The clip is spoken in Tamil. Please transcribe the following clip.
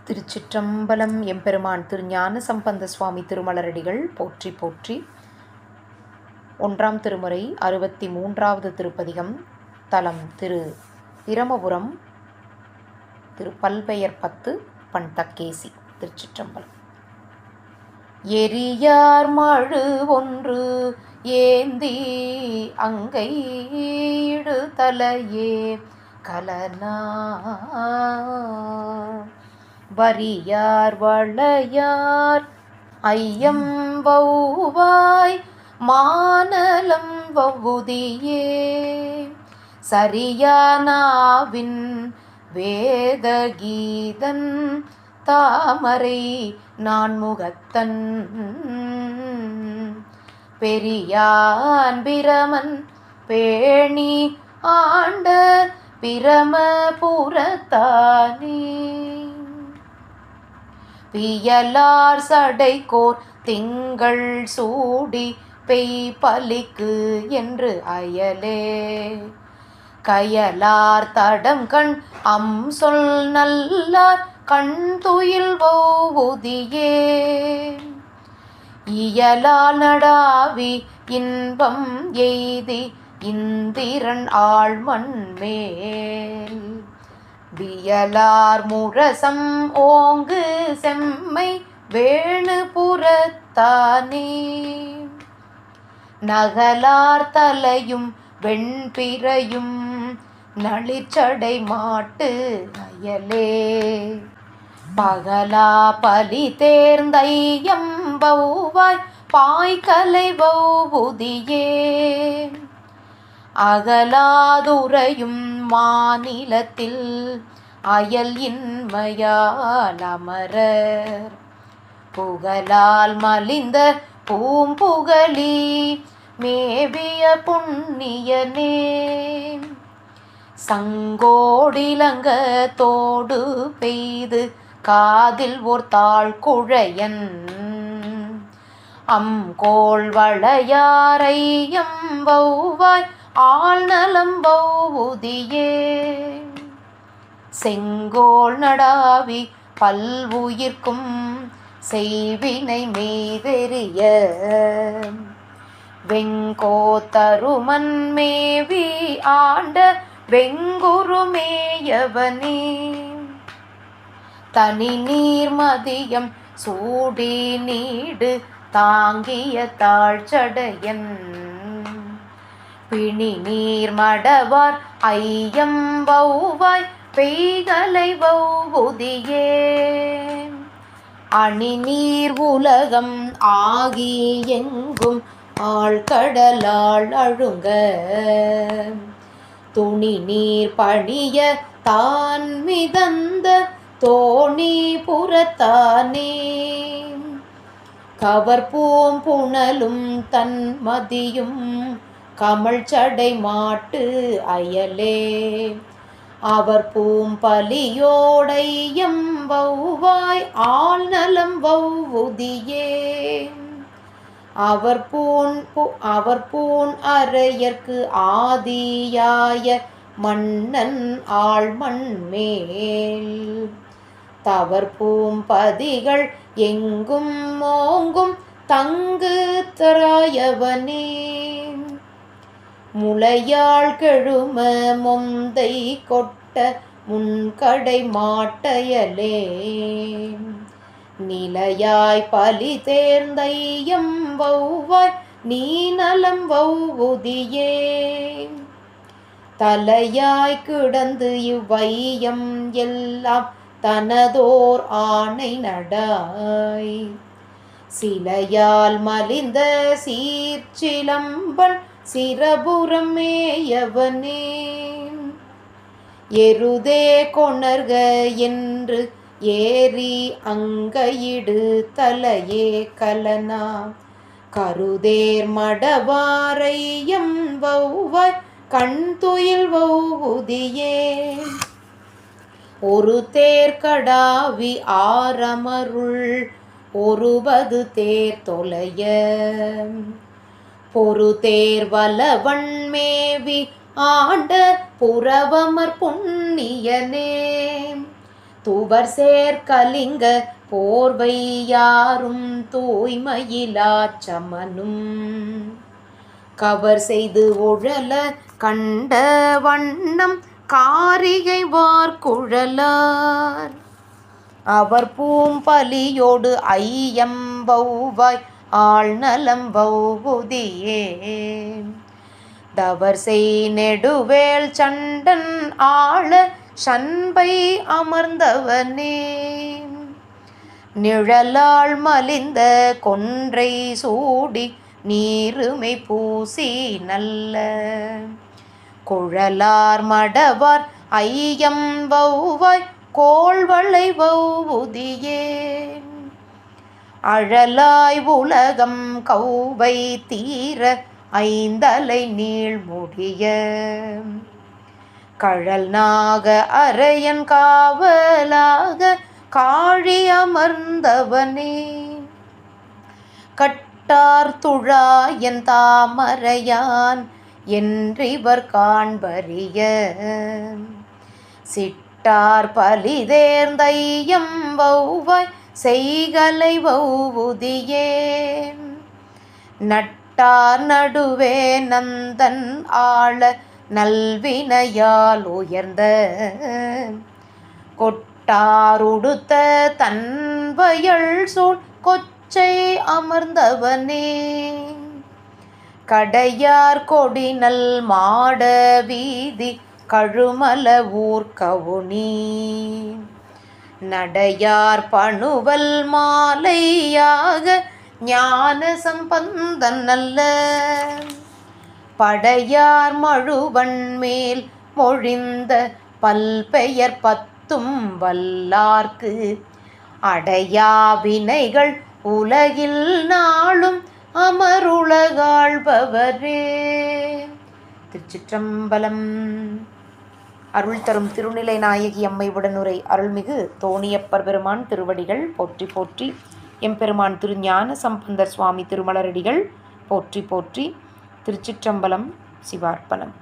திருச்சிற்றம்பலம். எம்பெருமான் திருஞான சம்பந்த சுவாமி திருமலரடிகள் போற்றி போற்றி. 1ஆம் திருமுறை 63வது திருப்பதிகம். தலம் திரு பிரமபுரம். திரு பல்பெயர் 10 பண் தக்கேசி. திருச்சிற்றம்பலம். எரியார் மழு ஒன்று ஏந்தி அங்கை இடுதலையே கலனா வரியார் வளையார் ஐயம் வௌவாய் மானலம் வவுதியே சரியானாவின் வேதகீதன் தாமரை நான்முகத்தன் பெரியான் பிரமன் பேணி ஆண்ட பிரமபுரத்தானே பியலார் சடைக்கோர் திங்கள் சூடி பெய் பலிக்கு என்று அயலே கயலார் தடம் கண் சொல் நல்லார் கண் துயில் வௌவுதியே இயலால் நடாவி இன்பம் எய்தி இந்திரன் ஆழ்மண் மேல் வியலார் முரசம் ஓங்கு செம்மை வேணு புறத்தானே நகலார் தலையும் வெண்பிறையும் நளிர்ச்சடை மாட்டு அயலே பகலா பலி தேர்ந்தையம் வௌவாய் பாய்கலை வௌவுதியே அகலாதுரையும் மாநிலத்தில் அயல் இன்மையால் அமரர் புகழால் மலிந்த பூம்புகழி மேவிய புண்ணியனே சங்கோடிலங்க தோடு பெய்து காதில் ஓர் தாழ் குழையன் கோள் வளையாரையம் வௌவாய் ஆழ்நலம் வௌவுதியே செங்கோல் நடாவி பல்வுயிர்க்கும் செய்வினை மெய்தெரிய வெங்கோத்தருமன் மேவி ஆண்ட வெங்குருமேயவனே தனி நீர்மதியம் சூடி நீடு தாங்கிய தாழ்ச்சடையன் பிணி நீர் மடவார் ஐயம் வௌவாய் பெய்கலை வௌவுதியே அணி நீர் உலகம் ஆகி எங்கும் ஆழ்கடலால் அழுங்க துணி நீர் பணிய தான் மிதந்த தோணி புறத்தானே கவர்பூம் புனலும் தன் மதியும் கமல் சடை மாட்டு அயலே அவர் பூம் பலியோடையம் வௌவாய் ஆழ்நலம் வௌவுதியே அவர் பூன் அரையர்க்கு ஆதியாய மன்னன் ஆழ்மண் மேல் தவர் பூம்பதிகள் எங்கும் மோங்கும் தங்கு தராயவனே முளையாள் கெழும மொந்தை கொட்ட முன்கடை மாட்டையலே நிலையாய் பலி தேர்ந்தையம் வௌவாய் நீ நலம் வௌவுதியே தலையாய் கிடந்து இவ்வையம் எல்லாம் தனதோர் ஆணை நடாய் சிலையால் மலிந்த சீர்ச்சிலம்பன் சிரபுரம் மேயவனே எருதே கொணர்க என்று ஏறி அங்கையிடு தலையே கலனா கருதேர் மடவாரையம் வௌவாய் கண் துயில் வௌவுதியே ஒரு தேர் கடாவி ஆரமருள் ஒருபது தேர் தொலைய பொறு தேர் வலவன் மேவி ஆண்ட புறவமர் புண்ணியனே தூவர் சேர்க்கலிங்க போர்வை யாரும் தூய்மையிலாச் சமனும் கவர் செய்து உழல கண்ட வண்ணம் காரிகை வார்குழலார் அவர் பூம்பலியோடு ஐயம் வௌவாய் ஆழ்நலம் வௌவுதியே தவர் செய் நெடுவேல் சண்டன் ஆள சண்பை அமர்ந்தவனே நிழலால் மலிந்த கொன்றை சூடி நீருமை பூசி நல்ல குழலார் மடவார் ஐயம் வௌவாய் கோள்வளை வௌவுதியே அழலாய் உலகம் கௌவை தீர ஐந்தலை நீள்முடிய கழல் நாக அரையன் காவலாக காழி அமர்ந்தவனே கட்டார் துழாயன் தாமரையான் என்றிவர் காண்பறிய சிட்டார் பலிதேர்ந்தையம் வௌவாய் செய்கலை வௌவுதியே நட்டார் நடுவே நந்தன் ஆள நல்வினையால் உயர்ந்த கொட்டாருடுத்த தன்வயல் சூழ் கொச்சை அமர்ந்தவனே கடையார் கொடிநல் மாட வீதி கழுமல ஊர்கவுனி நடையார் பணுவல் மாலையாக ஞான சம்பந்தன் நல்ல படையார் மழுவன் மேல் மொழிந்த பல்பெயர் பத்தும் வல்லார்க்கு அடையா வினைகள் உலகில் நாளும் அமருலகாள்பவரே. திருச்சிற்றம்பலம். அருள் தரும் திருநிலை நாயகி அம்மை உடனுரை அருள்மிகு தோணியப்பர் பெருமான் திருவடிகள் போற்றி போற்றி. எம்பெருமான் திருஞான சம்பந்தர் சுவாமி திருமலரடிகள் போற்றி போற்றி. திருச்சிற்றம்பலம். சிவார்ப்பணம்.